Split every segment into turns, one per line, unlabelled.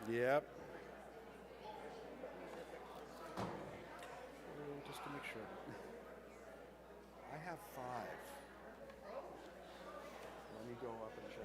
Yep. Just to make sure. I have 5. Let me go up and check.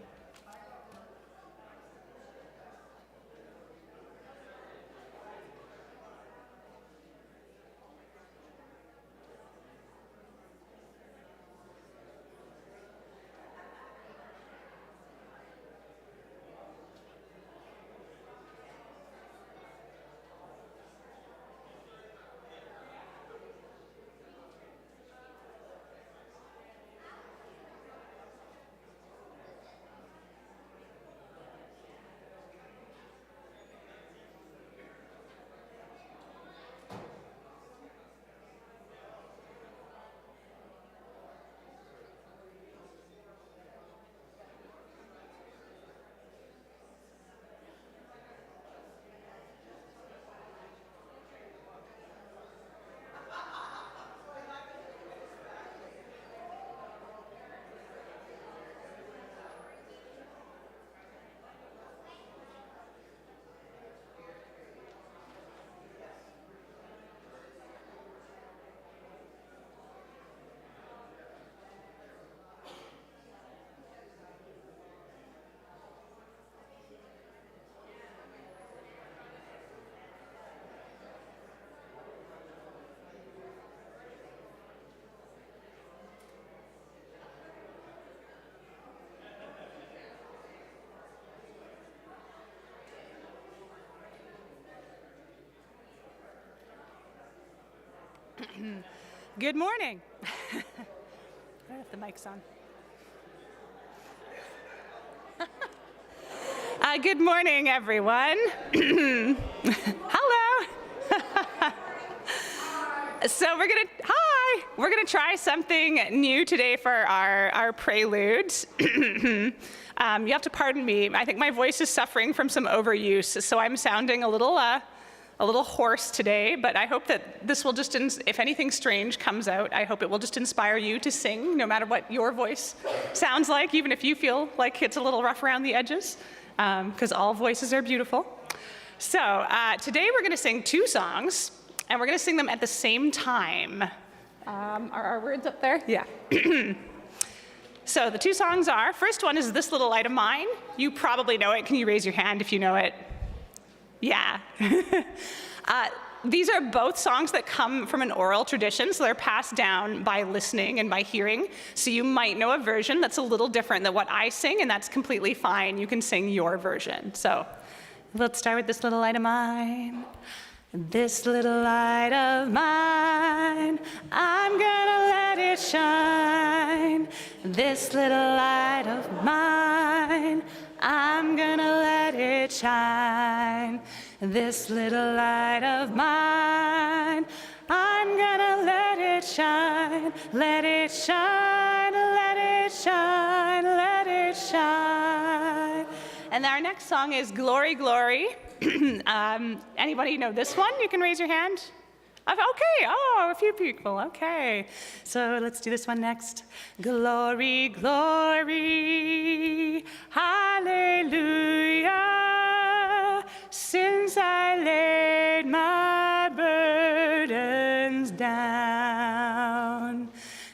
Good morning. I don't know if the mic's on. Good morning, everyone. Hello. So we're gonna try something new today for our prelude. You have to pardon me. I think my voice is suffering from some overuse, so I'm sounding a little hoarse today, but I hope that this will just, if anything strange comes out, I hope it will just inspire you to sing, no matter what your voice sounds like, even if you feel like it's a little rough around the edges, because all voices are beautiful. So today we're gonna sing 2 songs, and we're gonna sing them at the same time. Are our words up there? Yeah. So the 2 songs are, first one is This Little Light of Mine. You probably know it. Can you raise your hand if you know it? Yeah. These are both songs that come from an oral tradition, so they're passed down by listening and by hearing. So you might know a version that's a little different than what I sing, and that's completely fine. You can sing your version. So let's start with This Little Light of Mine. This little light of mine, I'm gonna let it shine. This little light of mine, I'm gonna let it shine. This little light of mine, I'm gonna let it shine. Let it shine, let it shine, let it shine. And our next song is Glory, Glory. Anybody know this one? You can raise your hand. Okay, a few people, okay. So let's do this one next. Glory, glory, hallelujah. Since I laid my burdens down.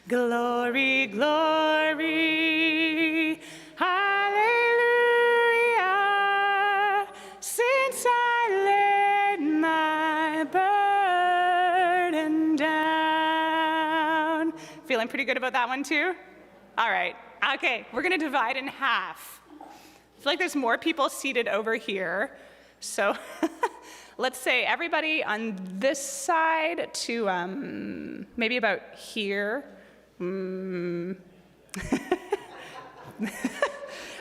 Glory, glory, hallelujah. Since I laid my burden down. Feeling pretty good about that one too? All right, okay, we're gonna divide in half. I feel like there's more people seated over here. So let's say everybody on this side to maybe about here.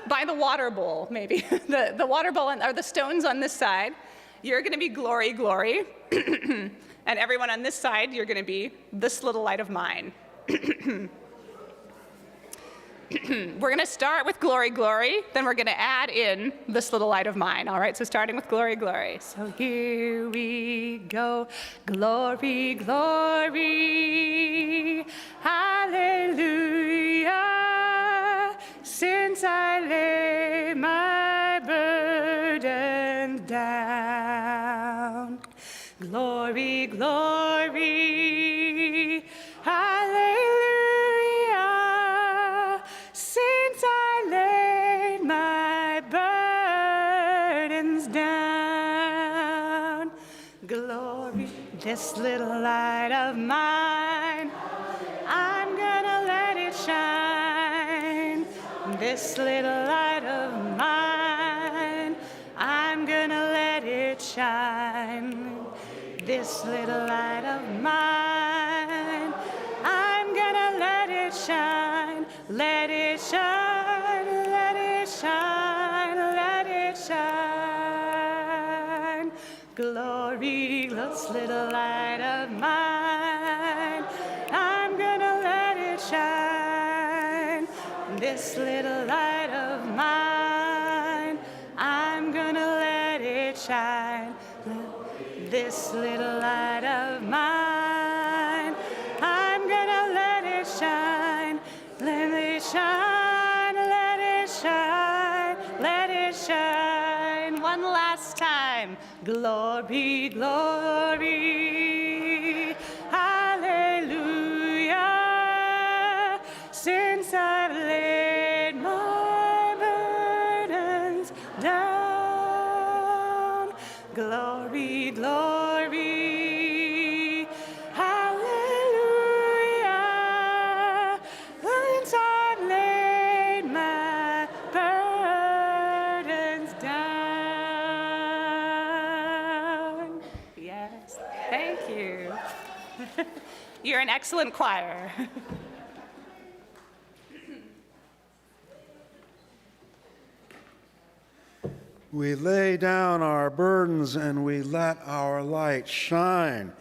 By the water bowl, maybe. the water bowl, or the stones on this side. You're gonna be Glory, Glory. And everyone on this side, you're gonna be This Little Light of Mine. We're gonna start with Glory, Glory, then we're gonna add in This Little Light of Mine. All right, so starting with Glory, Glory. So here we go. Glory, glory, hallelujah. Since I lay my burden down. This little light of mine, I'm gonna let it shine. This little light of mine, I'm gonna let it shine. This little light of mine, I'm gonna let it shine. Let it shine, let it shine, let it shine. Glory, this little light of mine, I'm gonna let it shine. This little light of mine, I'm gonna let it shine. This little light of mine, I'm gonna let it shine. Let it shine, let it shine, let it shine. One last time. Glory, glory, hallelujah. Since I've laid my burdens down, glory, glory, hallelujah. Since I've laid my burdens down. Yes, thank you. You're an excellent choir.
We lay down our burdens and we let our light shine.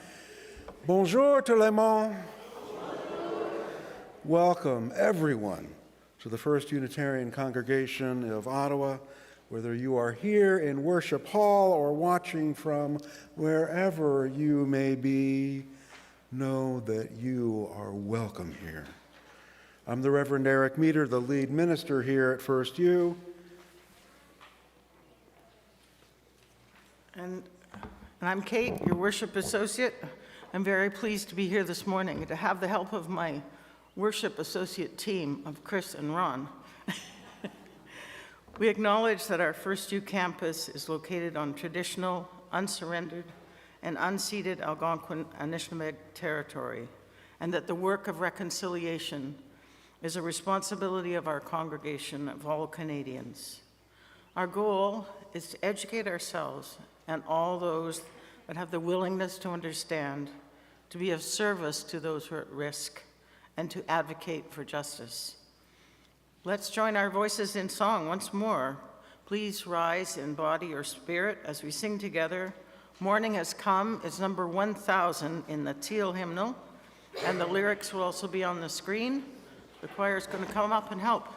Bonjour tout le monde. Welcome everyone to the First Unitarian congregation of Ottawa, whether you are here in Worship Hall or watching from wherever you may be. Know that you are welcome here. I'm the Reverend Eric Meter, the lead minister here at FirstU.
And I'm Kate, your worship associate. I'm very pleased to be here this morning and to have the help of my worship associate team of Chris and Ron. We acknowledge that our FirstU campus is located on traditional, unsurrendered, and unceded Algonquin Anishinaabe territory, and that the work of reconciliation is a responsibility of our congregation of all Canadians. Our goal is to educate ourselves and all those that have the willingness to understand, to be of service to those who are at risk, and to advocate for justice. Let's join our voices in song once more. Please rise in body or spirit as we sing together. Morning Has Come is number 1000 in the Teal hymnal, and the lyrics will also be on the screen. The choir is going to come up and help.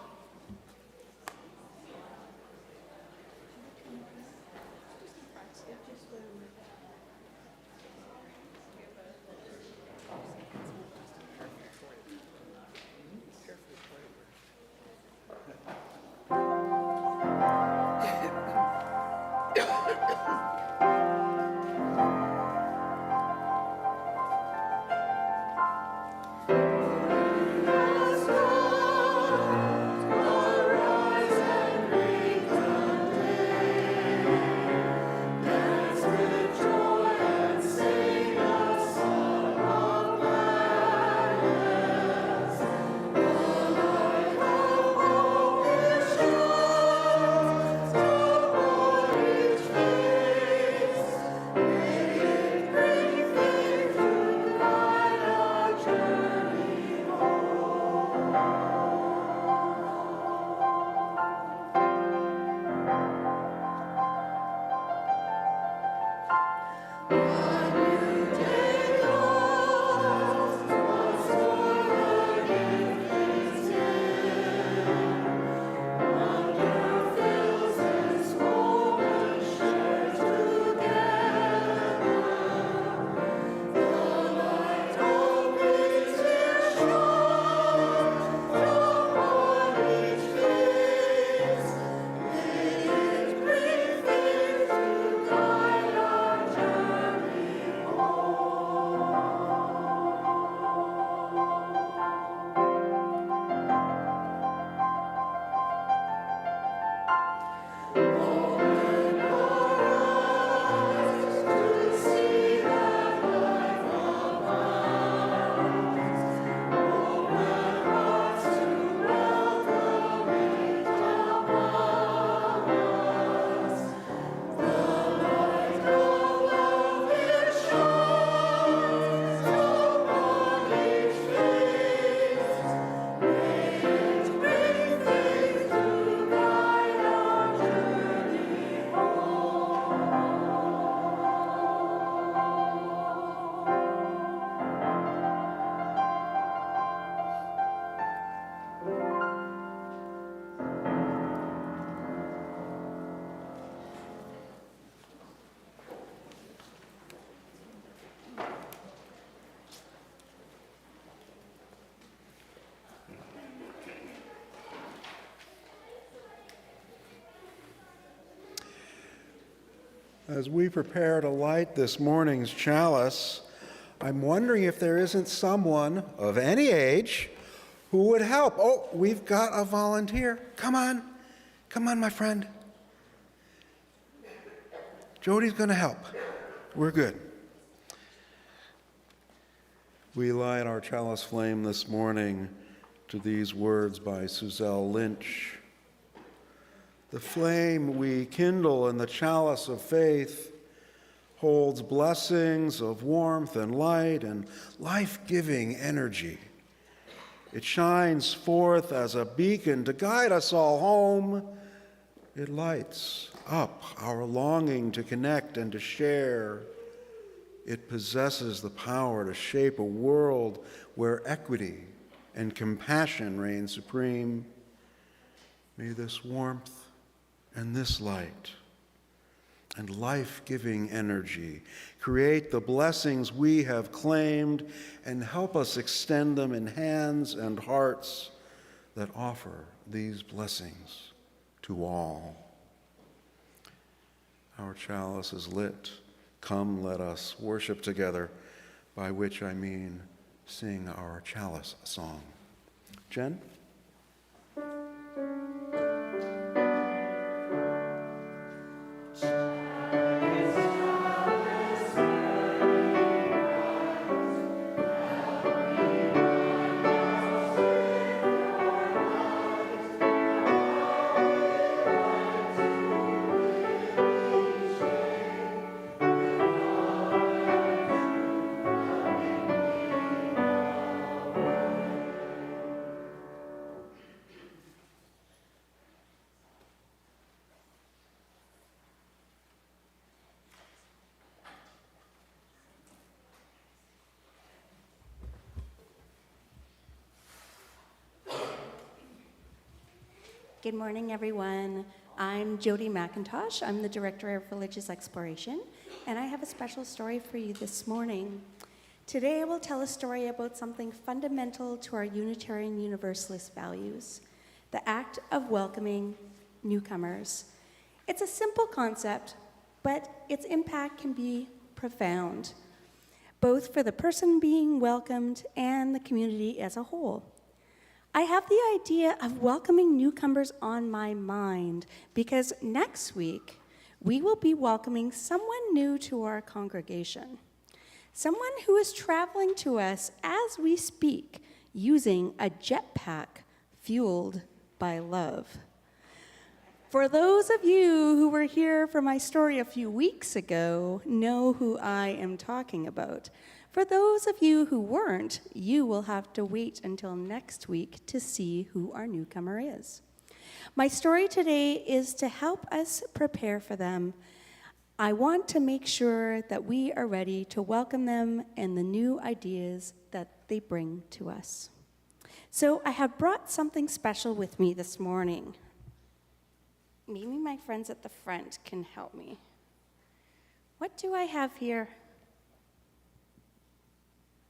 As we prepare to light this morning's chalice, I'm wondering if there isn't someone of any age who would help. Oh, we've got a volunteer. Come on, my friend. Jody's going to help. We're good. We light our chalice flame this morning to these words by Suzelle Lynch. The flame we kindle in the chalice of faith holds blessings of warmth and light and life-giving energy. It shines forth as a beacon to guide us all home. It lights up our longing to connect and to share. It possesses the power to shape a world where equity and compassion reign supreme. May this warmth and this light and life-giving energy create the blessings we have claimed and help us extend them in hands and hearts that offer these blessings to all. Our chalice is lit. Come, let us worship together, by which I mean sing our chalice song. Jen?
Good morning, everyone. I'm Jody McIntosh. I'm the Director of Religious Exploration, and I have a special story for you this morning. Today, I will tell a story about something fundamental to our Unitarian Universalist values, the act of welcoming newcomers. It's a simple concept, but its impact can be profound, both for the person being welcomed and the community as a whole. I have the idea of welcoming newcomers on my mind because next week we will be welcoming someone new to our congregation, someone who is traveling to us as we speak using a jetpack fueled by love. For those of you who were here for my story a few weeks ago, know who I am talking about. For those of you who weren't, you will have to wait until next week to see who our newcomer is. My story today is to help us prepare for them. I want to make sure that we are ready to welcome them and the new ideas that they bring to us. So I have brought something special with me this morning. Maybe my friends at the front can help me. What do I have here?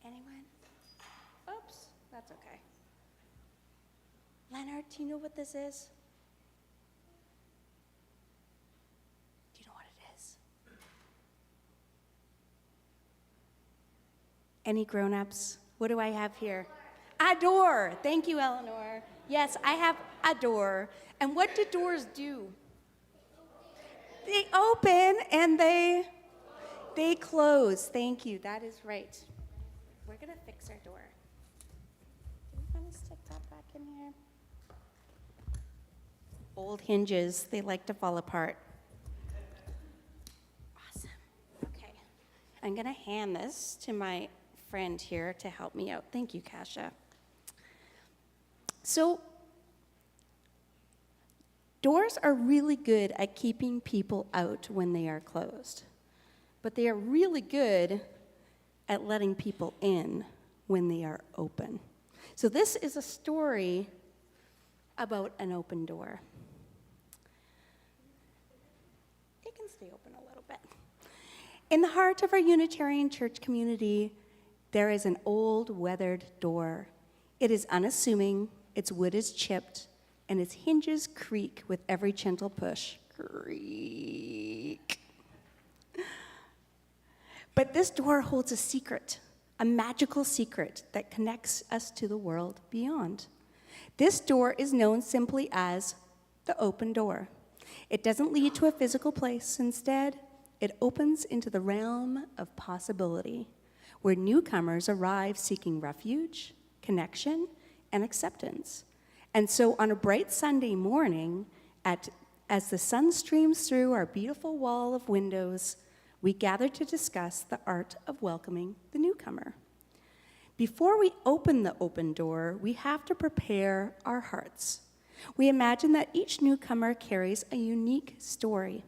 Anyone? Oops, that's okay. Leonard, do you know what this is? Do you know what it is? Any grown-ups? What do I have here? A door. Thank you, Eleanor. Yes, I have a door. And what do doors do? They open and they close. Thank you. That is right. We're going to fix our door. Do we want to stick that back in here? Old hinges, they like to fall apart. Awesome. Okay. I'm going to hand this to my friend here to help me out. Thank you, Kasia. So, doors are really good at keeping people out when they are closed, but they are really good at letting people in when they are open. So this is a story about an open door. It can stay open a little bit. In the heart of our Unitarian church community, there is an old weathered door. It is unassuming, its wood is chipped, and its hinges creak with every gentle push. Creak. But this door holds a secret, a magical secret that connects us to the world beyond. This door is known simply as the open door. It doesn't lead to a physical place. Instead, it opens into the realm of possibility, where newcomers arrive seeking refuge, connection, and acceptance. And so on a bright Sunday morning, as the sun streams through our beautiful wall of windows, we gather to discuss the art of welcoming the newcomer. Before we open the open door, we have to prepare our hearts. We imagine that each newcomer carries a unique story,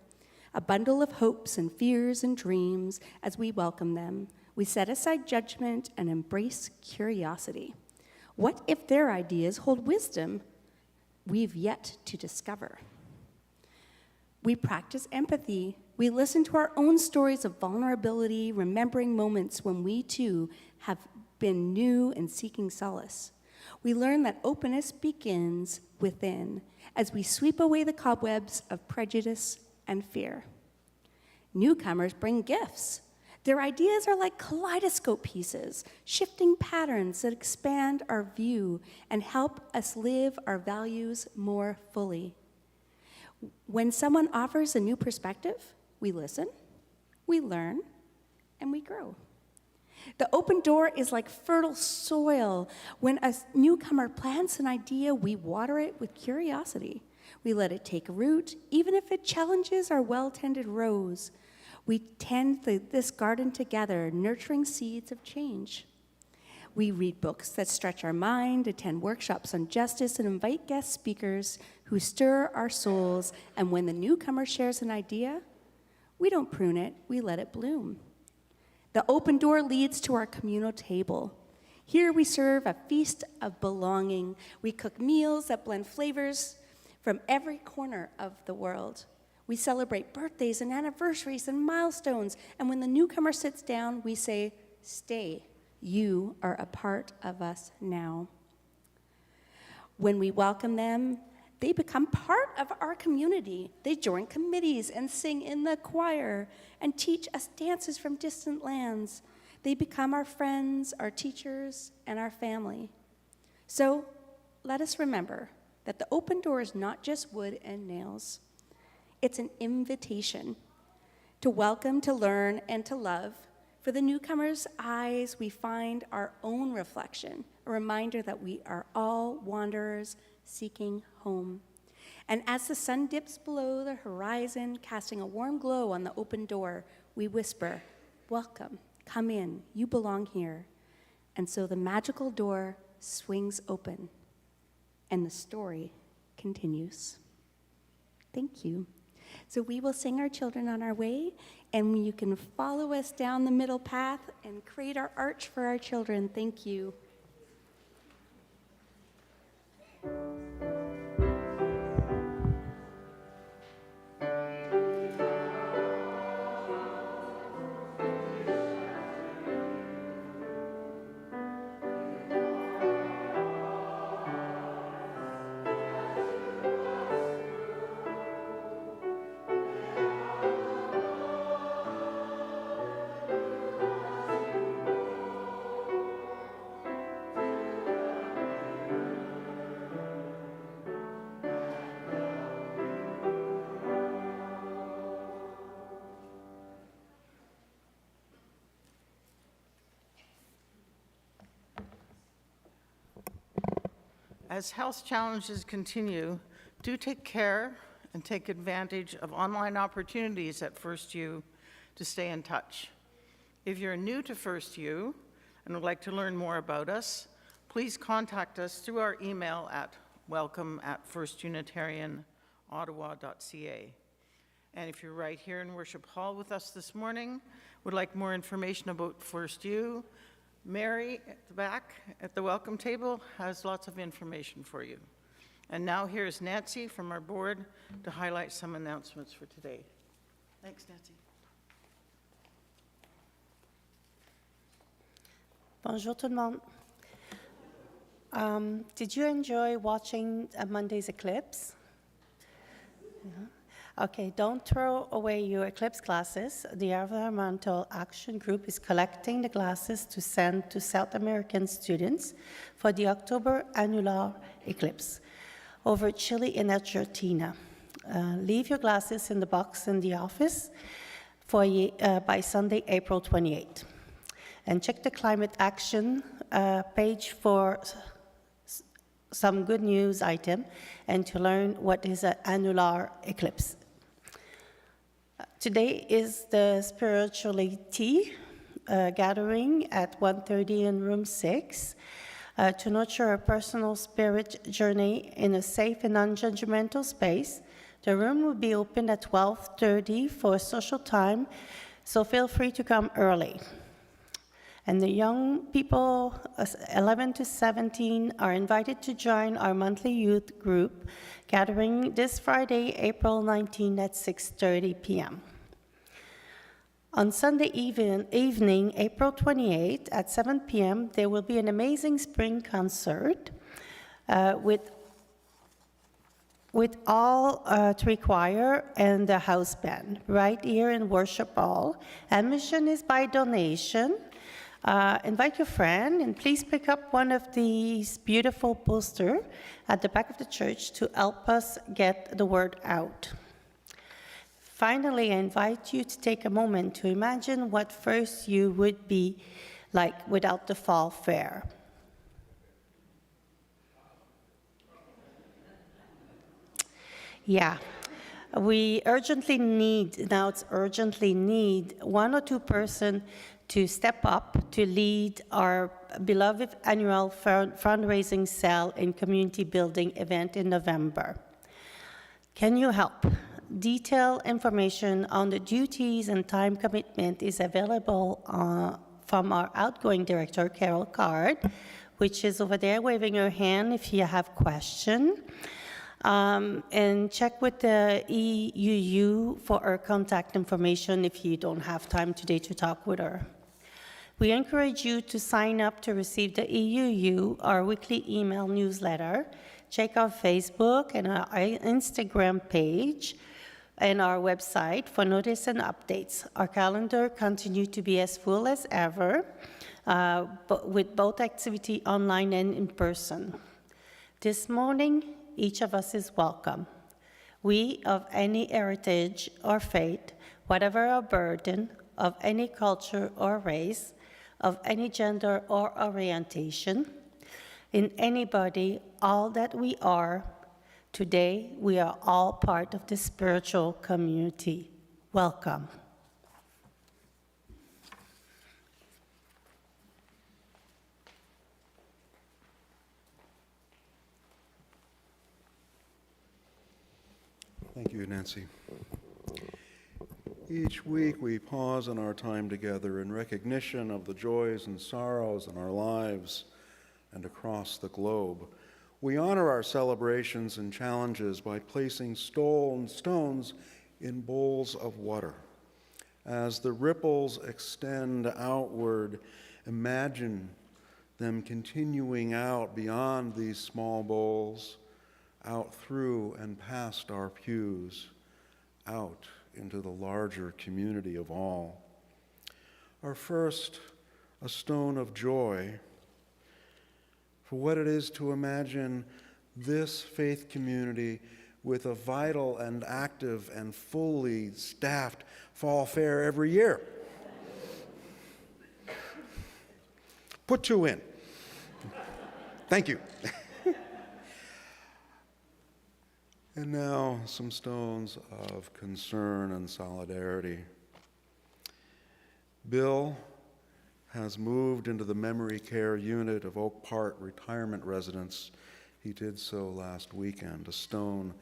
a bundle of hopes and fears and dreams. As we welcome them, we set aside judgment and embrace curiosity. What if their ideas hold wisdom we've yet to discover? We practice empathy. We listen to our own stories of vulnerability, remembering moments when we too have been new and seeking solace. We learn that openness begins within as we sweep away the cobwebs of prejudice and fear. Newcomers bring gifts. Their ideas are like kaleidoscope pieces, shifting patterns that expand our view and help us live our values more fully. When someone offers a new perspective, we listen, we learn, and we grow. The open door is like fertile soil. When a newcomer plants an idea, we water it with curiosity. We let it take root, even if it challenges our well-tended rows. We tend this garden together, nurturing seeds of change. We read books that stretch our mind, attend workshops on justice, and invite guest speakers who stir our souls. And when the newcomer shares an idea, we don't prune it, we let it bloom. The open door leads to our communal table. Here we serve a feast of belonging. We cook meals that blend flavors from every corner of the world. We celebrate birthdays and anniversaries and milestones. And when the newcomer sits down, we say, "Stay, you are a part of us now." When we welcome them, they become part of our community. They join committees and sing in the choir and teach us dances from distant lands. They become our friends, our teachers, and our family. So let us remember that the open door is not just wood and nails. It's an invitation to welcome, to learn, and to love. For the newcomer's eyes, we find our own reflection, a reminder that we are all wanderers seeking home. And as the sun dips below the horizon, casting a warm glow on the open door, we whisper, "Welcome, come in, you belong here." And so the magical door swings open, and the story continues. Thank you. So we will sing our children on our way, and you can follow us down the middle path and create our arch for our children. Thank you.
As health challenges continue, do take care and take advantage of online opportunities at FirstU to stay in touch. If you're new to FirstU and would like to learn more about us, please contact us through our email at welcome@firstunitarianottawa.ca. And if you're right here in Worship Hall with us this morning, would like more information about FirstU, Mary at the back at the welcome table has lots of information for you. And now here's Nancy from our board to highlight some announcements for today. Thanks, Nancy.
Bonjour tout le monde. Did you enjoy watching Monday's eclipse? Yeah. Okay, don't throw away your eclipse glasses. The Environmental Action Group is collecting the glasses to send to South American students for the October annular eclipse over Chile and Argentina. Leave your glasses in the box in the office by Sunday, April 28. And check the climate action page for some good news item and to learn what is an annular eclipse. Today is the spirituality gathering at 1:30 in room 6 to nurture a personal spirit journey in a safe and non-judgmental space. The room will be open at 12:30 for a social time, so feel free to come early. And the young people, 11 to 17, are invited to join our monthly youth group gathering this Friday, April 19 at 6:30 p.m. On Sunday evening, April 28 at 7 p.m., there will be an amazing spring concert with all three choir and the house band right here in Worship Hall. Admission is by donation. Invite your friend and please pick up one of these beautiful posters at the back of the church to help us get the word out. Finally, I invite you to take a moment to imagine what FirstU would be like without the fall fair. Yeah, we urgently need, now it's urgently need, one or two person to step up to lead our beloved annual fundraising sale and community building event in November. Can you help? Detailed information on the duties and time commitment is available from our outgoing director, Carol Card, which is over there waving her hand if you have questions. And check with the EUU for her contact information if you don't have time today to talk with her. We encourage you to sign up to receive the EUU, our weekly email newsletter. Check our Facebook and our Instagram page and our website for notice and updates. Our calendar continues to be as full as ever, but with both activity online and in person. This morning, each of us is welcome. We of any heritage or faith, whatever our burden, of any culture or race, of any gender or orientation, in anybody, all that we are, today we are all part of the spiritual community. Welcome.
Thank you, Nancy. Each week we pause in our time together in recognition of the joys and sorrows in our lives and across the globe. We honor our celebrations and challenges by placing stones in bowls of water. As the ripples extend outward, imagine them continuing out beyond these small bowls, out through and past our pews, out into the larger community of all. Our first, a stone of joy for what it is to imagine this faith community with a vital and active and fully staffed fall fair every year. Put two in. Thank you. And now, some stones of concern and solidarity. Bill has moved into the memory care unit of Oak Park Retirement Residence. He did so last weekend, a stone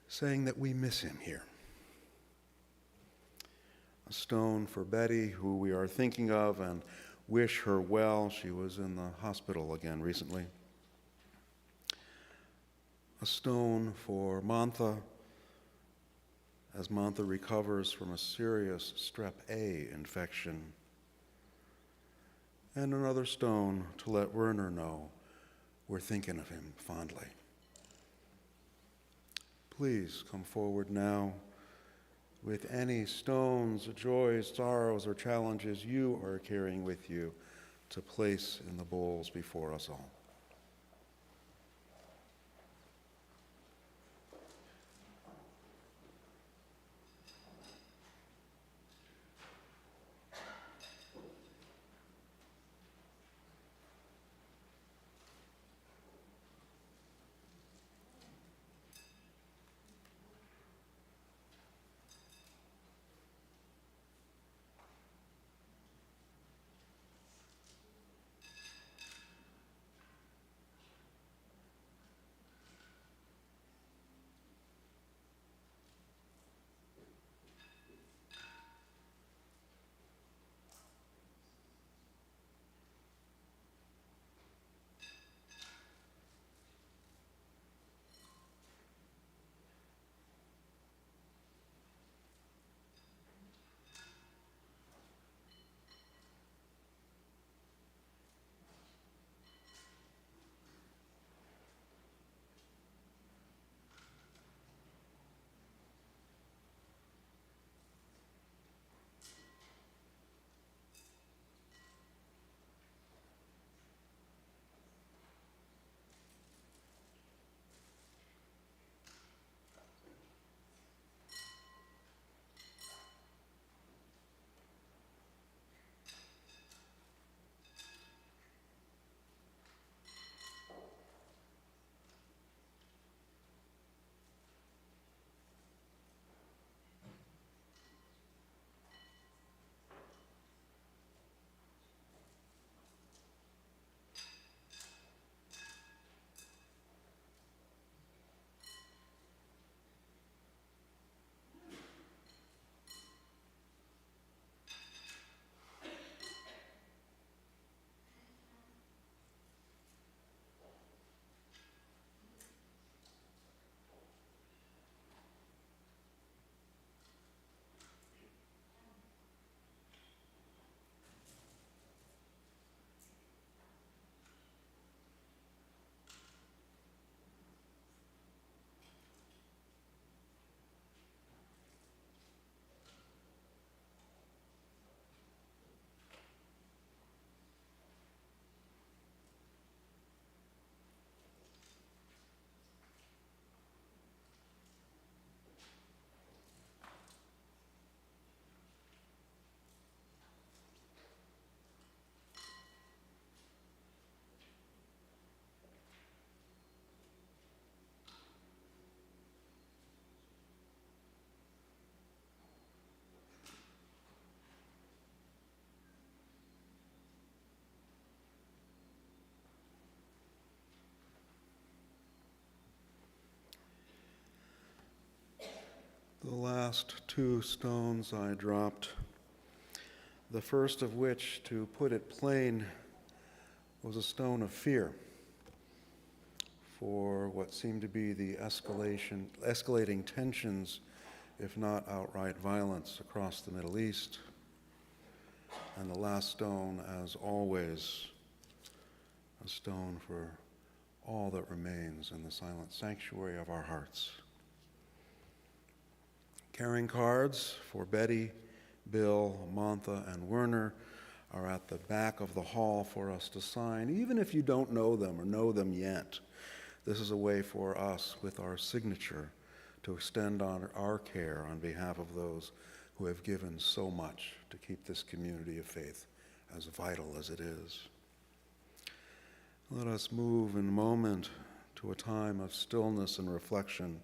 saying that we miss him here. A stone for Betty, who we are thinking of and wish her well. She was in the hospital again recently. A stone for Mantha, as Mantha recovers from a serious strep A infection. And another stone to let Werner know we're thinking of him fondly. Please come forward now with any stones, joys, sorrows, or challenges you are carrying with you to place in the bowls before us all. The last two stones I dropped, the first of which, to put it plain, was a stone of fear for what seemed to be the escalating tensions, if not outright violence, across the Middle East. And the last stone, as always, a stone for all that remains in the silent sanctuary of our hearts. Carrying cards for Betty, Bill, Mantha, and Werner are at the back of the hall for us to sign, even if you don't know them or know them yet. This is a way for us, with our signature, to extend on our care on behalf of those who have given so much to keep this community of faith as vital as it is. Let us move in a moment to a time of stillness and reflection.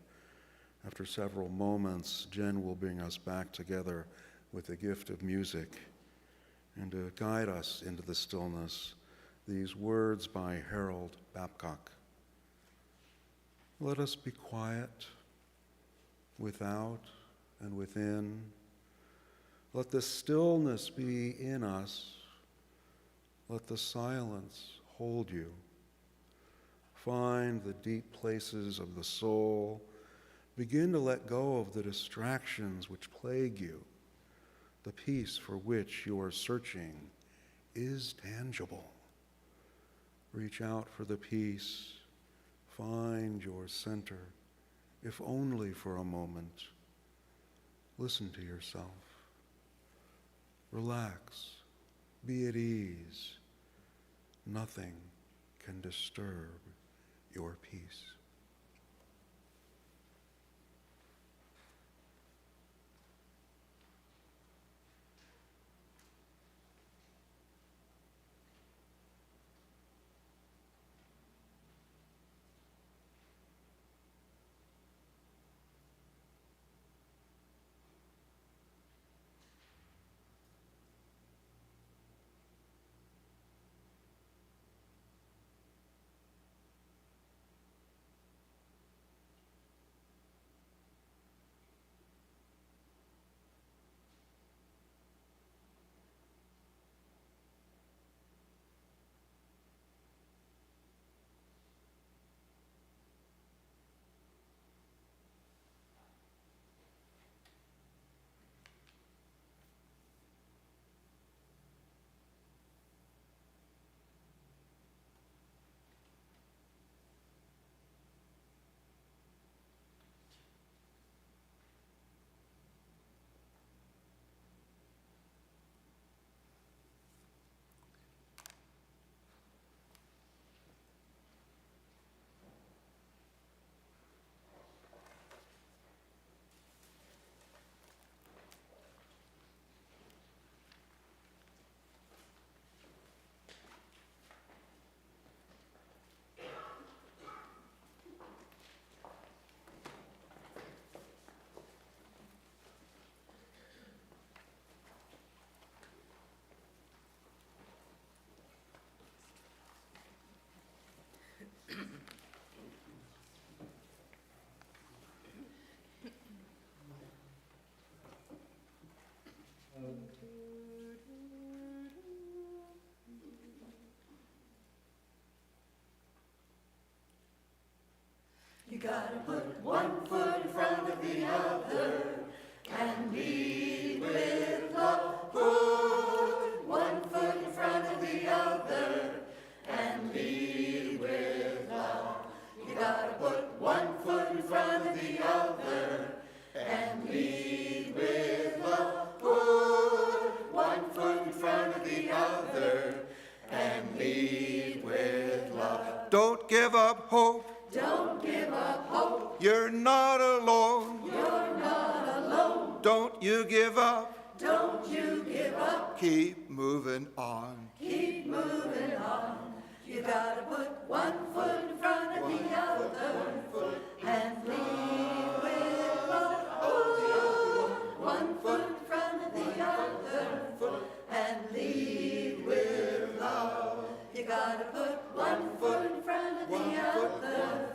After several moments, Jen will bring us back together with the gift of music, and to guide us into the stillness, these words by Harold Babcock. Let us be quiet without and within. Let the stillness be in us. Let the silence hold you. Find the deep places of the soul. Begin to let go of the distractions which plague you. The peace for which you are searching is tangible. Reach out for the peace. Find your center if only for a moment. Listen to yourself. Relax. Be at ease. Nothing can disturb your peace.
You gotta put one foot in front of the other and lead with love. Put one foot in front of the other and lead with love. You gotta put one foot in front of the other and lead with love. Put one foot in front of the other and lead with love.
Don't give up hope.
Don't give up hope.
You're not alone.
You're not alone.
Don't you give up.
Don't you give up.
Keep moving on.
Keep moving on. You gotta put one foot in front of the other and lead with love. Oh, one foot in front of the other and lead with love. You gotta put one foot in front of the other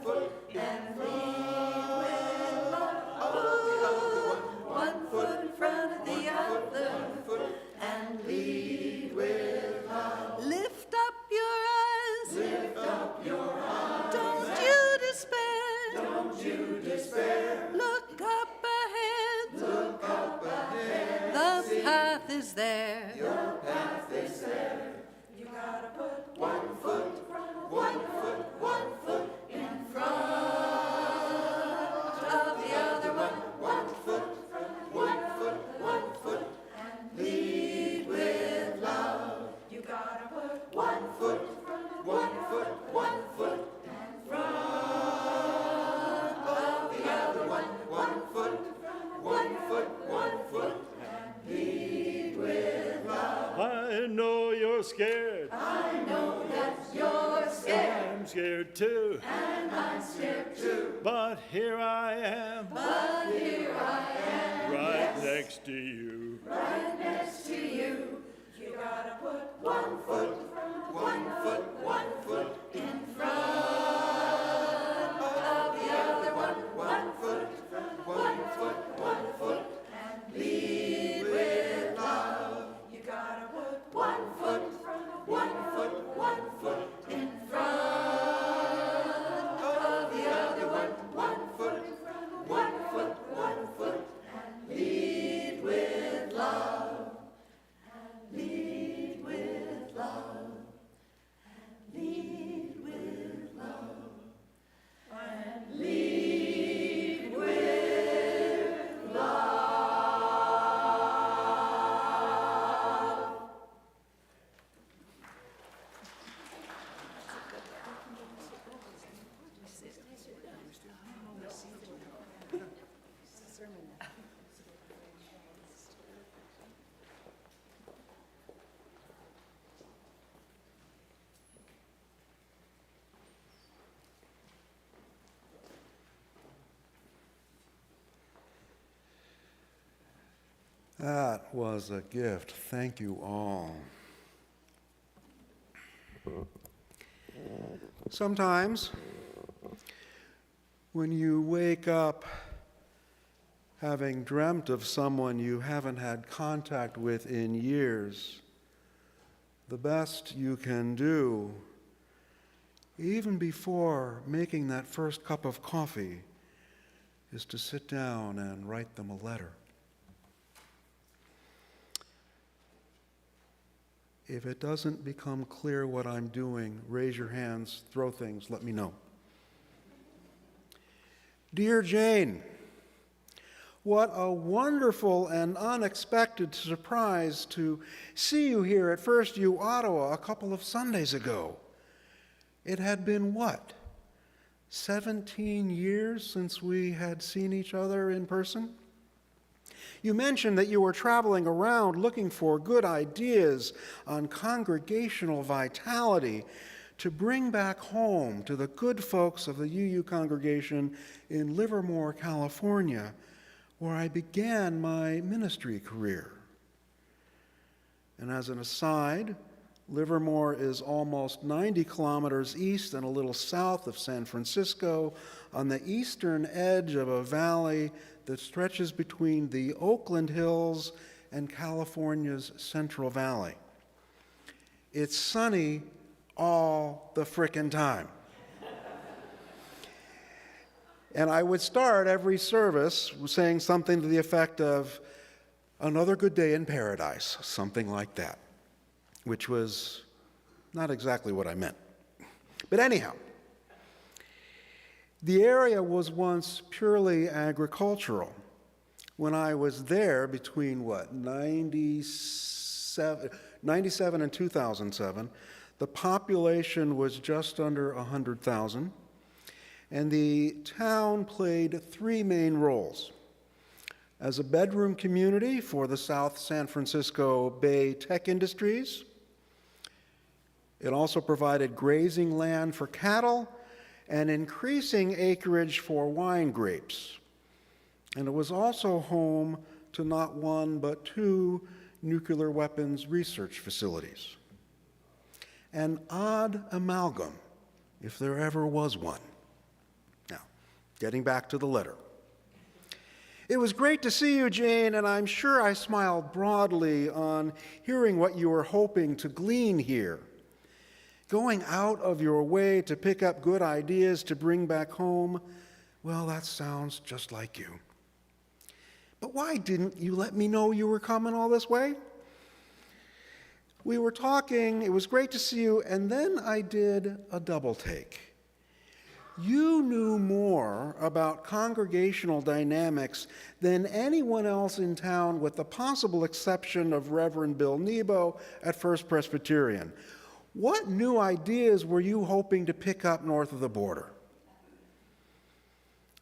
and lead with love. Oh, one foot in front of the other and lead with love.
Lift up your eyes.
Lift up your eyes.
Don't you despair.
Don't you despair.
Look up ahead.
Look up ahead.
The path is there.
Your path is there. You gotta put one foot in front of the other one. One foot, and lead with love. You gotta put one foot in front of the other one. One foot, and lead with love.
I know you're scared.
I know that you're scared.
I'm scared too.
And I'm scared too.
But here I am. Right
Yes.
next to you.
Right next to you. You gotta put one foot in front of the other one. One foot, and lead with love. You gotta put one foot in front of the other one. One foot, and lead with love. And lead with love. And lead
That was a gift. Thank you all. Sometimes, when you wake up having dreamt of someone you haven't had contact with in years, the best you can do, even before making that first cup of coffee, is to sit down and write them a letter. If it doesn't become clear what I'm doing, raise your hands, throw things, let me know. Dear Jane, what a wonderful and unexpected surprise to see you here at FirstU Ottawa a couple of Sundays ago. It had been what, 17 years since we had seen each other in person? You mentioned that you were traveling around looking for good ideas on congregational vitality to bring back home to the good folks of the UU congregation in Livermore, California, where I began my ministry career. And as an aside, Livermore is almost 90 kilometers east and a little south of San Francisco on the eastern edge of a valley that stretches between the Oakland Hills and California's Central Valley. It's sunny all the frickin' time. And I would start every service saying something to the effect of, "Another good day in paradise," something like that, which was not exactly what I meant. But anyhow, the area was once purely agricultural. When I was there between, 97 and 2007, the population was just under 100,000, and the town played three main roles. As a bedroom community for the South San Francisco Bay tech industries, it also provided grazing land for cattle and increasing acreage for wine grapes. And it was also home to not one but two nuclear weapons research facilities. An odd amalgam, if there ever was one. Now, getting back to the letter. It was great to see you, Jane, and I'm sure I smiled broadly on hearing what you were hoping to glean here. Going out of your way to pick up good ideas to bring back home, well, that sounds just like you. But why didn't you let me know you were coming all this way? We were talking, it was great to see you, and then I did a double take. You knew more about congregational dynamics than anyone else in town, with the possible exception of Reverend Bill Nebo at First Presbyterian. What new ideas were you hoping to pick up north of the border?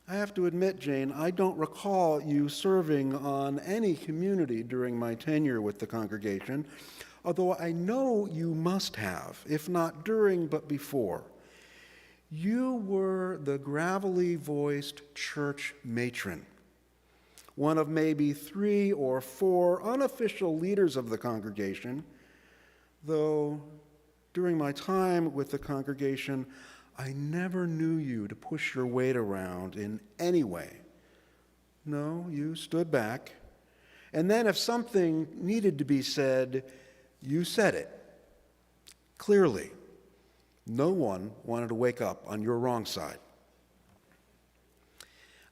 I have to admit, Jane, I don't recall you serving on any community during my tenure with the congregation, although I know you must have, if not during, but before. You were the gravelly-voiced church matron, one of maybe 3 or 4 unofficial leaders of the congregation, though during my time with the congregation, I never knew you to push your weight around in any way. No, you stood back, and then if something needed to be said, you said it. Clearly, no one wanted to wake up on your wrong side.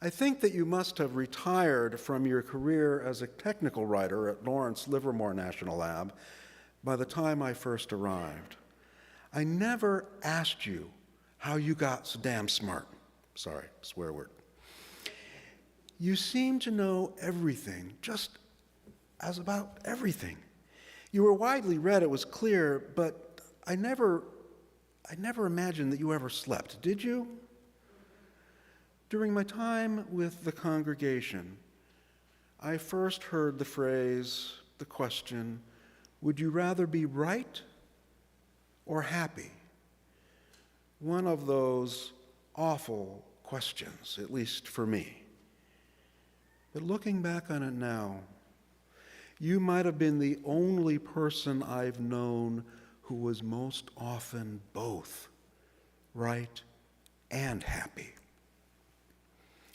I think that you must have retired from your career as a technical writer at Lawrence Livermore National Lab by the time I first arrived. I never asked you how you got so damn smart. Sorry, swear word. You seem to know everything, just as about everything. You were widely read, it was clear, but I never imagined that you ever slept, did you? During my time with the congregation, I first heard the phrase, the question, would you rather be right or happy? One of those awful questions, at least for me. But looking back on it now, You might have been the only person I've known who was most often both right and happy.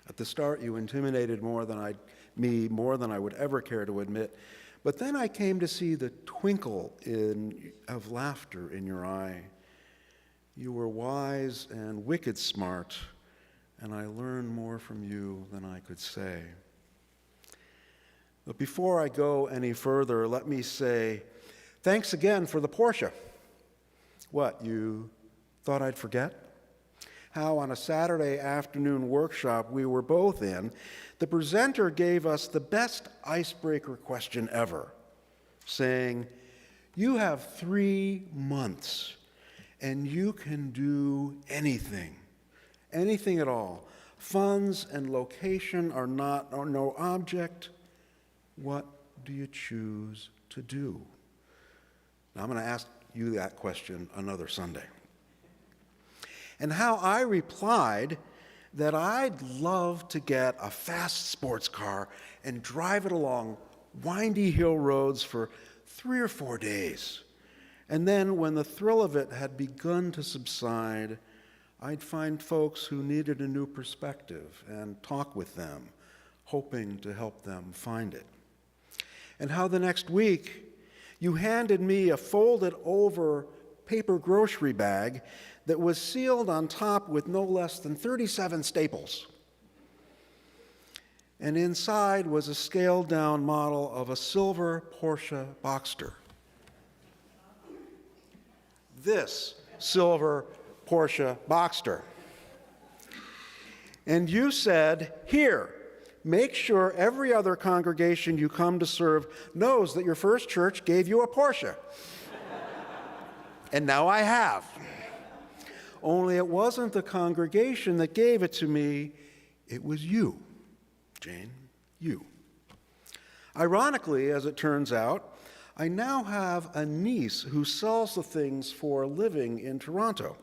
At the start, you intimidated me more than I would ever care to admit, but then I came to see the twinkle of laughter in your eye. You were wise and wicked smart, and I learned more from you than I could say. But before I go any further, let me say, thanks again for the Porsche. What, you thought I'd forget? How on a Saturday afternoon workshop we were both in, the presenter gave us the best icebreaker question ever, saying, you have 3 months, and you can do anything at all. Funds and location are no object. What do you choose to do? Now, I'm going to ask you that question another Sunday. And how I replied that I'd love to get a fast sports car and drive it along windy hill roads for 3 or 4 days. And then when the thrill of it had begun to subside, I'd find folks who needed a new perspective and talk with them, hoping to help them find it. And how the next week you handed me a folded over paper grocery bag that was sealed on top with no less than 37 staples. And inside was a scaled down model of a silver Porsche Boxster. This silver Porsche Boxster. And you said, here, make sure every other congregation you come to serve knows that your first church gave you a Porsche. And now I have. Only it wasn't the congregation that gave it to me, it was you, Jane, you. Ironically, as it turns out, I now have a niece who sells the things for a living in Toronto.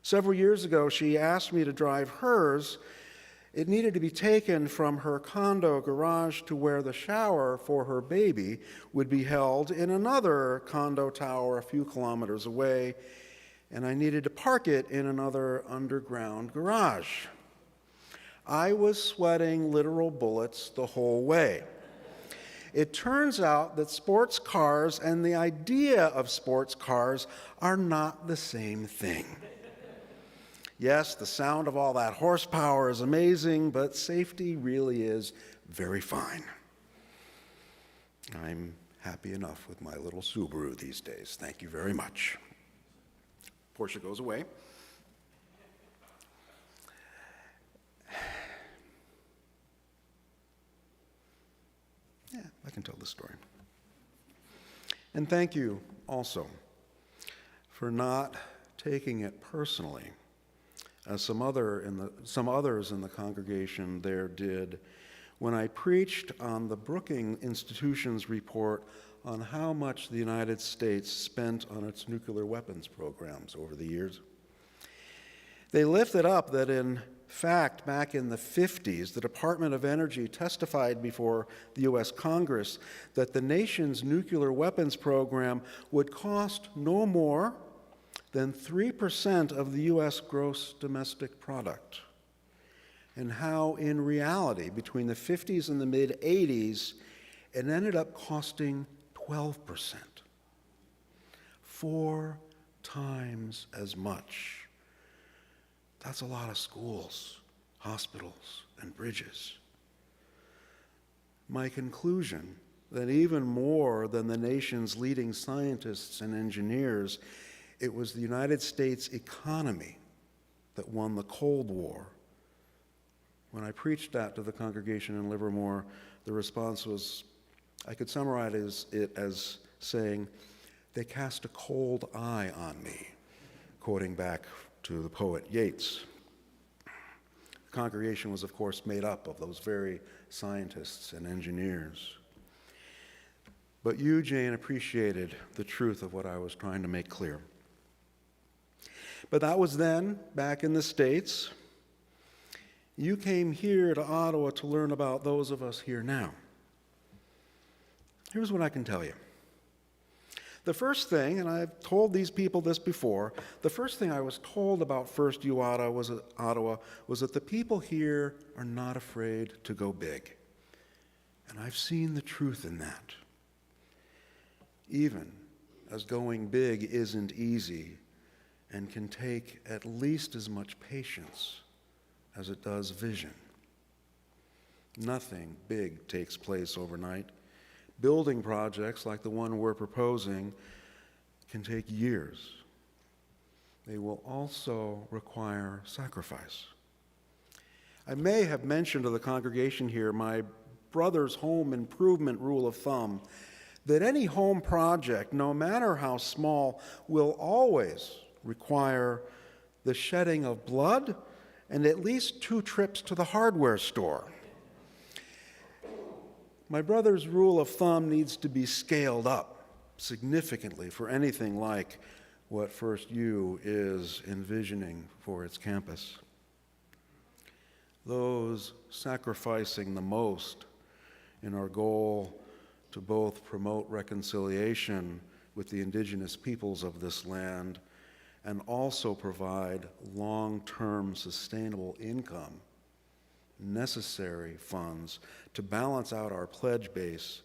Several years ago, she asked me to drive hers. It needed to be taken from her condo garage to where the shower for her baby would be held in another condo tower a few kilometers away, and I needed to park it in another underground garage. I was sweating literal bullets the whole way. It turns out that sports cars and the idea of sports cars are not the same thing. Yes, the sound of all that horsepower is amazing, but safety really is very fine. I'm happy enough with my little Subaru these days. Thank you very much. Porsche goes away. Yeah, I can tell this story. And thank you also for not taking it personally, as some others in the congregation there did, when I preached on the Brookings Institution's report on how much the United States spent on its nuclear weapons programs over the years. They lifted up that, in fact, back in the 50s, the Department of Energy testified before the U.S. Congress that the nation's nuclear weapons program would cost no more than 3% of the U.S. gross domestic product, and how, in reality, between the 50s and the mid-80s, it ended up costing 12%. 4 times as much. That's a lot of schools, hospitals, and bridges. My conclusion, that even more than the nation's leading scientists and engineers, it was the United States economy that won the Cold War. When I preached that to the congregation in Livermore, the response was, I could summarize it as saying, they cast a cold eye on me, quoting back to the poet Yeats. The congregation was, of course, made up of those very scientists and engineers. But you, Jane, appreciated the truth of what I was trying to make clear. But that was then, back in the States. You came here to Ottawa to learn about those of us here now. Here's what I can tell you. The first thing, and I've told these people this before, the first thing I was told about FirstU Ottawa was that the people here are not afraid to go big. And I've seen the truth in that. Even as going big isn't easy and can take at least as much patience as it does vision. Nothing big takes place overnight. Building projects like the one we're proposing can take years. They will also require sacrifice. I may have mentioned to the congregation here my brother's home improvement rule of thumb that any home project, no matter how small, will always require the shedding of blood and at least 2 trips to the hardware store. My brother's rule of thumb needs to be scaled up significantly for anything like what FirstU is envisioning for its campus. Those sacrificing the most in our goal to both promote reconciliation with the indigenous peoples of this land and also provide long-term sustainable income, necessary funds to balance out our pledge base.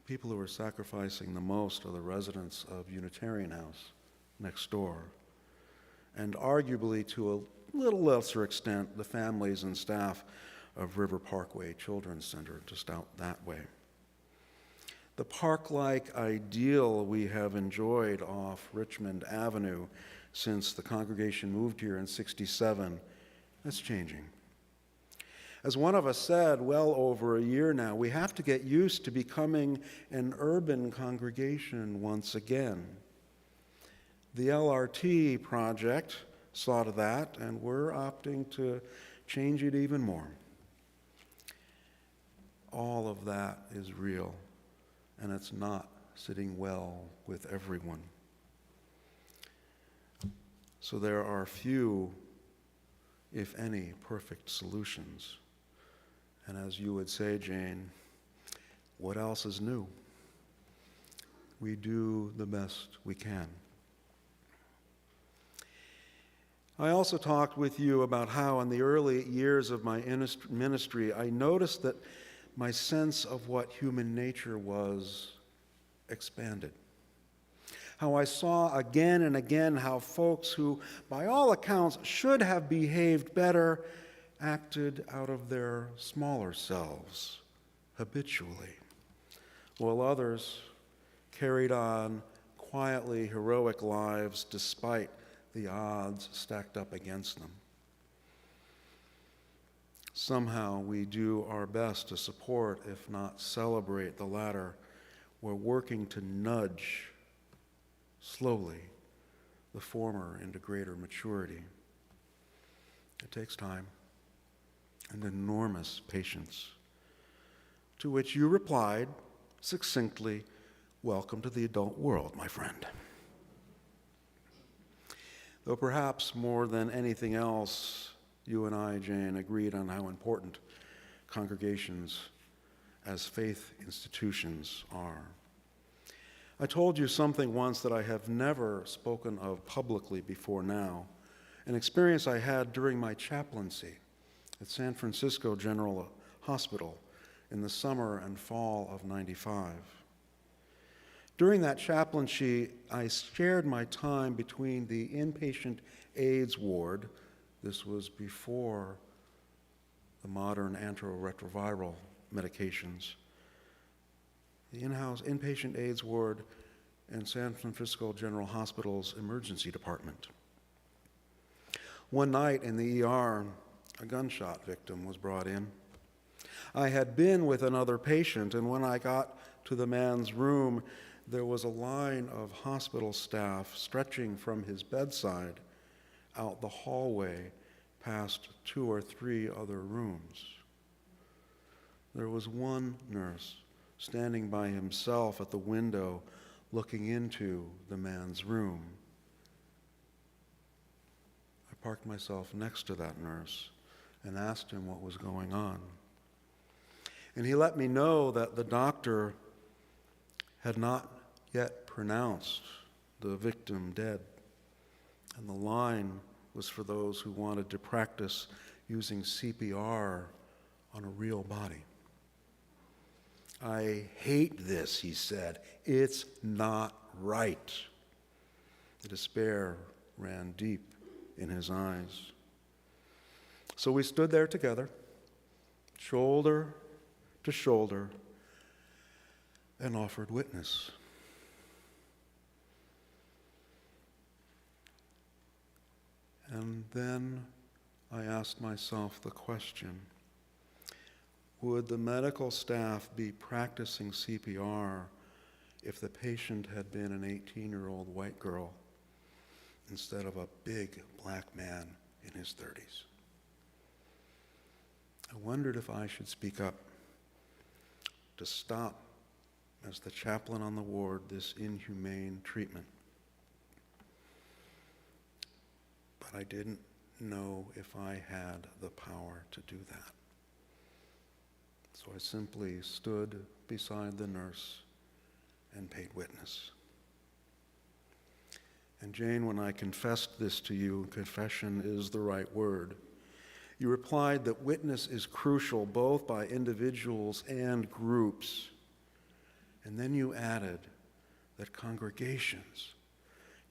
People who are sacrificing the most are the residents of Unitarian House next door, and arguably to a little lesser extent, the families and staff of River Parkway Children's Center, just out that way. The park-like ideal we have enjoyed off Richmond Avenue since the congregation moved here in '67, that's changing. As one of us said well over a year now, we have to get used to becoming an urban congregation once again. The LRT project saw to that, and we're opting to change it even more. All of that is real, and it's not sitting well with everyone. So there are few, if any, perfect solutions. And as you would say, Jane, what else is new? We do the best we can. I also talked with you about how in the early years of my ministry, I noticed that my sense of what human nature was expanded. How I saw again and again how folks who, by all accounts, should have behaved better acted out of their smaller selves habitually, while others carried on quietly heroic lives despite the odds stacked up against them. Somehow we do our best to support, if not celebrate, the latter. We're working to nudge slowly the former into greater maturity. It takes time and enormous patience, to which you replied succinctly, "Welcome to the adult world, my friend." Though perhaps more than anything else, you and I, Jane, agreed on how important congregations as faith institutions are. I told you something once that I have never spoken of publicly before now, an experience I had during my chaplaincy at San Francisco General Hospital in the summer and fall of '95. During that chaplaincy, I shared my time between the inpatient AIDS ward. This was before the modern antiretroviral medications. The in-house inpatient AIDS ward and San Francisco General Hospital's emergency department. One night in the ER, a gunshot victim was brought in. I had been with another patient, and when I got to the man's room, there was a line of hospital staff stretching from his bedside out the hallway past 2 or 3 other rooms. There was one nurse standing by himself at the window looking into the man's room. I parked myself next to that nurse and asked him what was going on. And he let me know that the doctor had not yet pronounced the victim dead. And the line was for those who wanted to practice using CPR on a real body. I hate this, he said. It's not right. The despair ran deep in his eyes. So we stood there together, shoulder to shoulder, and offered witness. And then I asked myself the question, would the medical staff be practicing CPR if the patient had been an 18-year-old white girl instead of a big black man in his 30s? I wondered if I should speak up to stop, as the chaplain on the ward, this inhumane treatment. But I didn't know if I had the power to do that. So I simply stood beside the nurse and paid witness. And Jane, when I confessed this to you, confession is the right word, you replied that witness is crucial both by individuals and groups. And then you added that congregations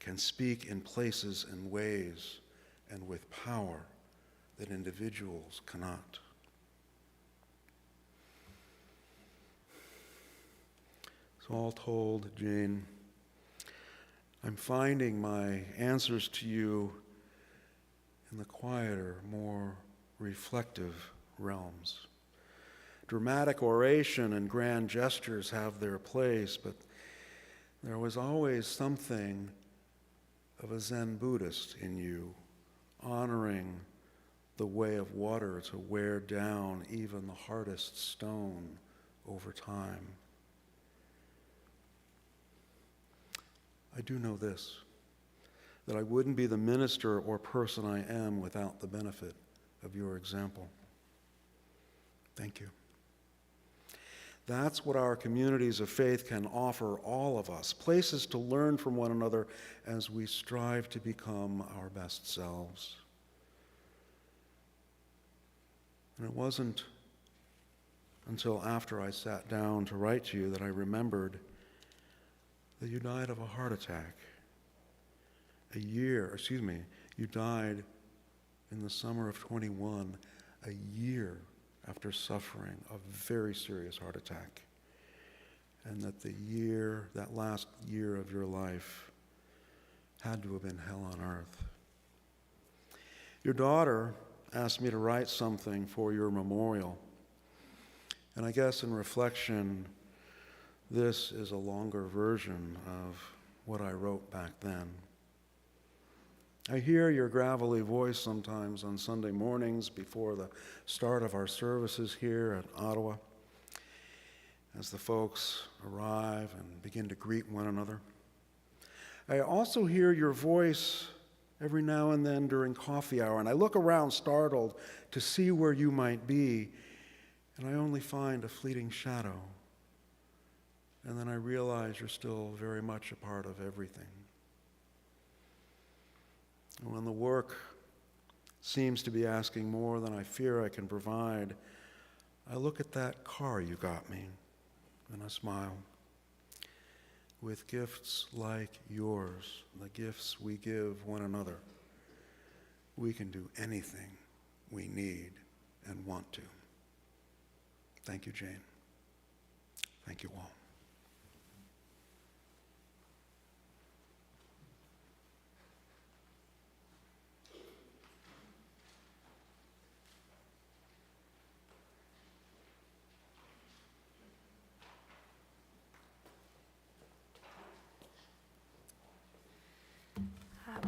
can speak in places and ways and with power that individuals cannot. So all told, Jane, I'm finding my answers to you in the quieter, more reflective realms. Dramatic oration and grand gestures have their place, but there was always something of a Zen Buddhist in you, honoring the way of water to wear down even the hardest stone over time. I do know this, that I wouldn't be the minister or person I am without the benefit of your example. Thank you. That's what our communities of faith can offer all of us, places to learn from one another as we strive to become our best selves. And it wasn't until after I sat down to write to you that I remembered that you died of a heart attack. You died in the summer of 21, a year after suffering a very serious heart attack. And that last year of your life had to have been hell on earth. Your daughter asked me to write something for your memorial. And I guess in reflection, this is a longer version of what I wrote back then. I hear your gravelly voice sometimes on Sunday mornings before the start of our services here at Ottawa, as the folks arrive and begin to greet one another. I also hear your voice every now and then during coffee hour, and I look around startled to see where you might be, and I only find a fleeting shadow. And then I realize you're still very much a part of everything. And when the work seems to be asking more than I fear I can provide, I look at that car you got me, and I smile. With gifts like yours, the gifts we give one another, we can do anything we need and want to. Thank you, Jane. Thank you all.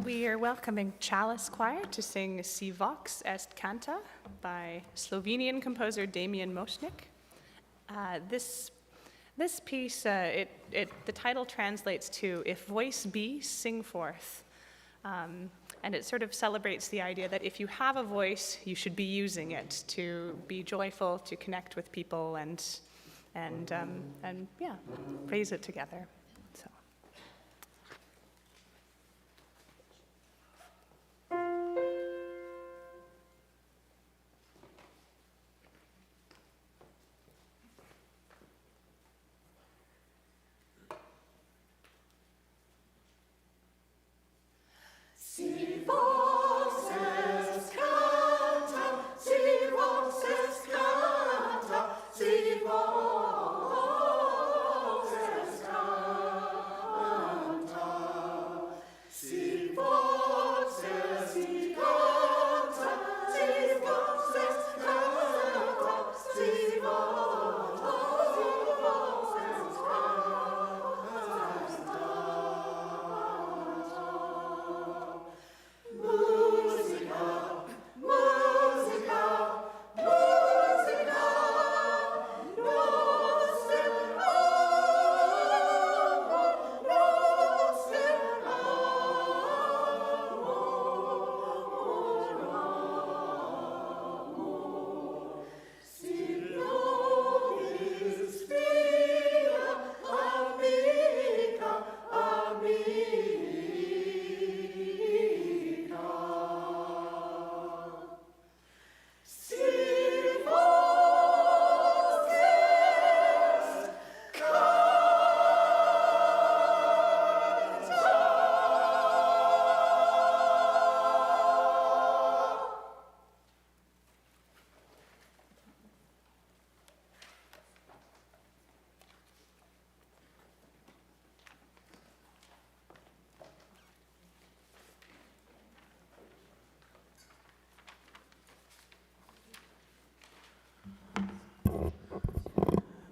We are welcoming Chalice Choir to sing Si Vox Est Canta by Slovenian composer Damian Mošnik. This piece, the title translates to If Voice Be, Sing Forth. And it sort of celebrates the idea that if you have a voice, you should be using it to be joyful, to connect with people, and yeah, praise it together. So.
Si voces canta, si voces canta, si voces canta, si voces canta, si voces canta, si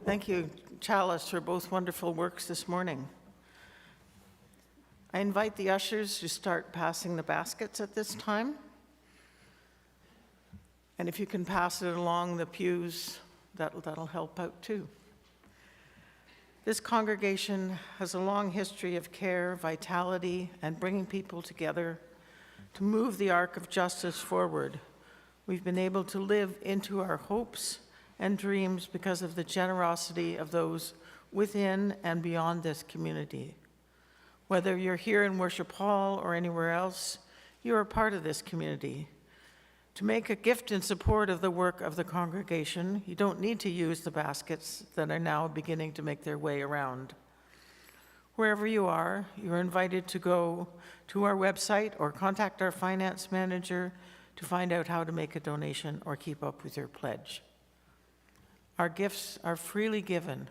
Thank you, Chalice, for both wonderful works this morning. I invite the ushers to start passing the baskets at this time. And if you can pass it along the pews, that'll help out too. This congregation has a long history of care, vitality, and bringing people together to move the arc of justice forward. We've been able to live into our hopes and dreams because of the generosity of those within and beyond this community. Whether you're here in Worship Hall or anywhere else, you are part of this community. To make a gift in support of the work of the congregation, you don't need to use the baskets that are now beginning to make their way around. Wherever you are, you're invited to go to our website or contact our finance manager to find out how to make a donation or keep up with your pledge. Our gifts are freely given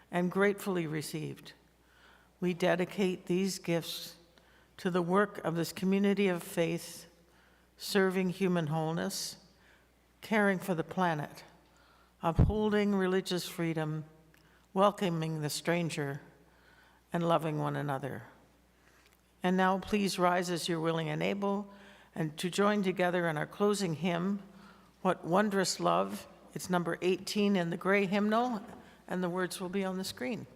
and gratefully received. We dedicate these gifts to the work of this community of faith, serving human wholeness, caring for the planet, upholding religious freedom, welcoming the stranger, and loving one another. And now please rise as you're willing and able, and to join together in our closing hymn, What Wondrous Love. It's number 18 in the gray hymnal, and the words will be on the screen.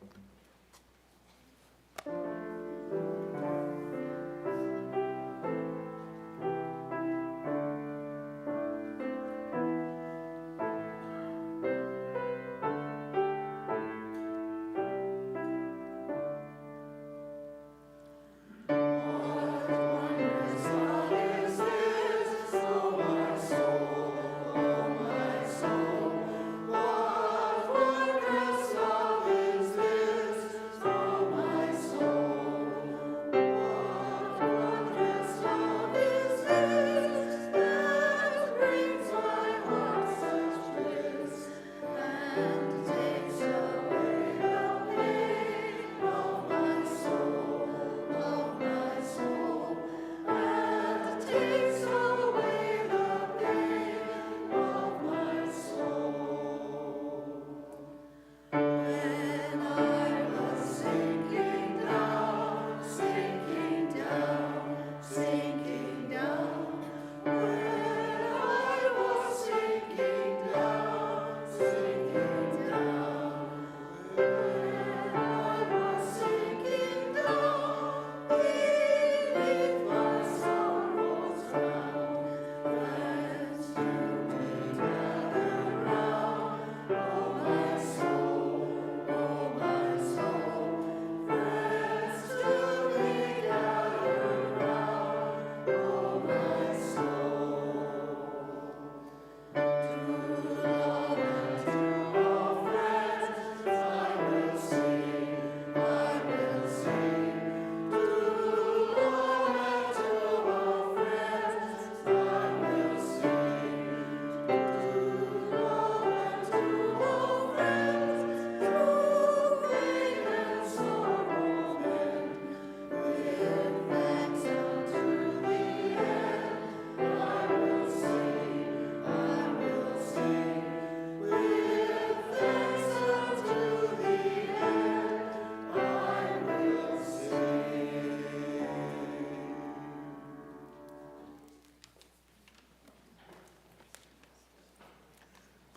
What wondrous love is this?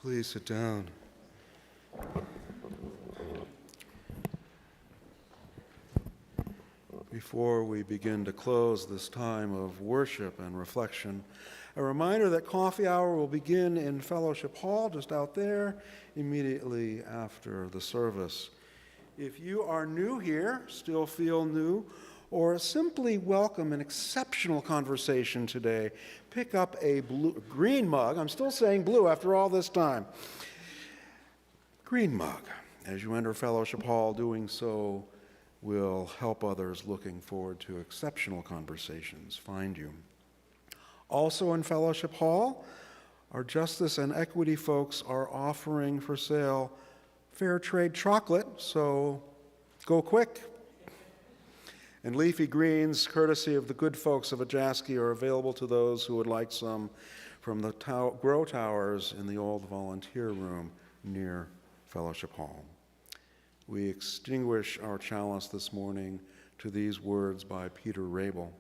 Please sit down. Before we begin to close this time of worship and reflection, a reminder that coffee hour will begin in Fellowship Hall just out there immediately after the service. If you are new here, still feel new, or simply welcome an exceptional conversation today, pick up a green mug. I'm still saying blue after all this time. Green mug. As you enter Fellowship Hall, doing so will help others looking forward to exceptional conversations find you. Also in Fellowship Hall, our justice and equity folks are offering for sale fair trade chocolate, so go quick. And leafy greens, courtesy of the good folks of Ajaski, are available to those who would like some from the grow towers in the old volunteer room near Fellowship Hall. We extinguish our chalice this morning to these words by Peter Rabel.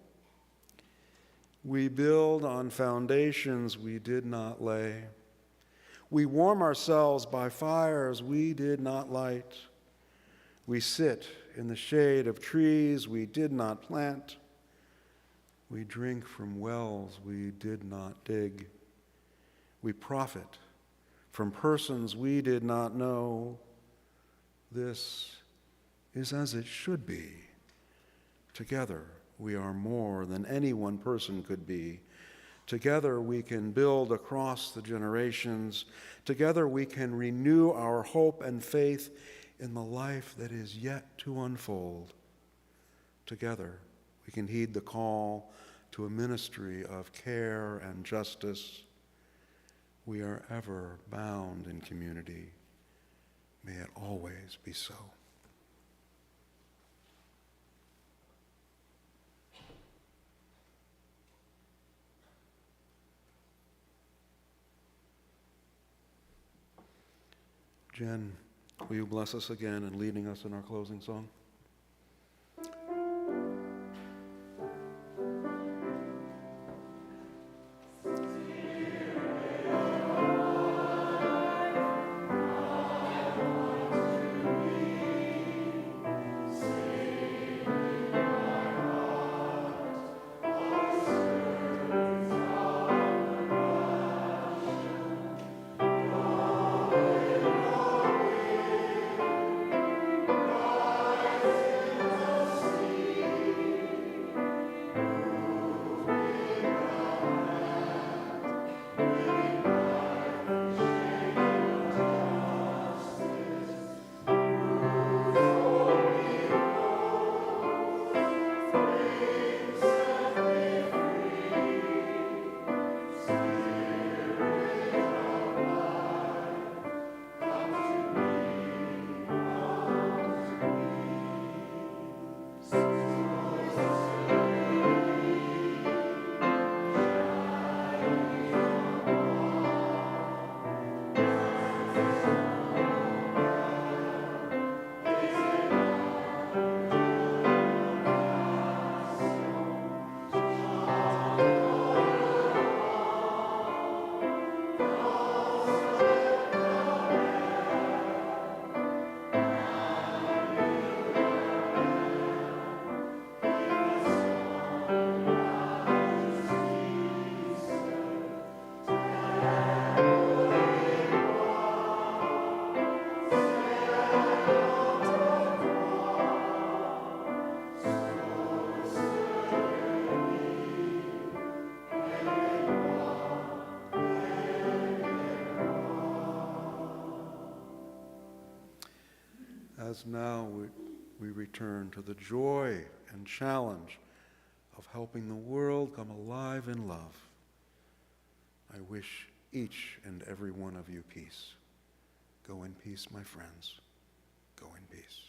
We build on foundations we did not lay. We warm ourselves by fires we did not light. We sit in the shade of trees we did not plant. We drink from wells we did not dig. We profit from persons we did not know. This is as it should be. Together, we are more than any one person could be. Together, we can build across the generations. Together, we can renew our hope and faith in the life that is yet to unfold. Together, we can heed the call to a ministry of care and justice. We are ever bound in community. May it always be so. Jen, will you bless us again in leading us in our closing song? As now we return to the joy and challenge of helping the world come alive in love, I wish each and every one of you peace. Go in peace, my friends. Go in peace.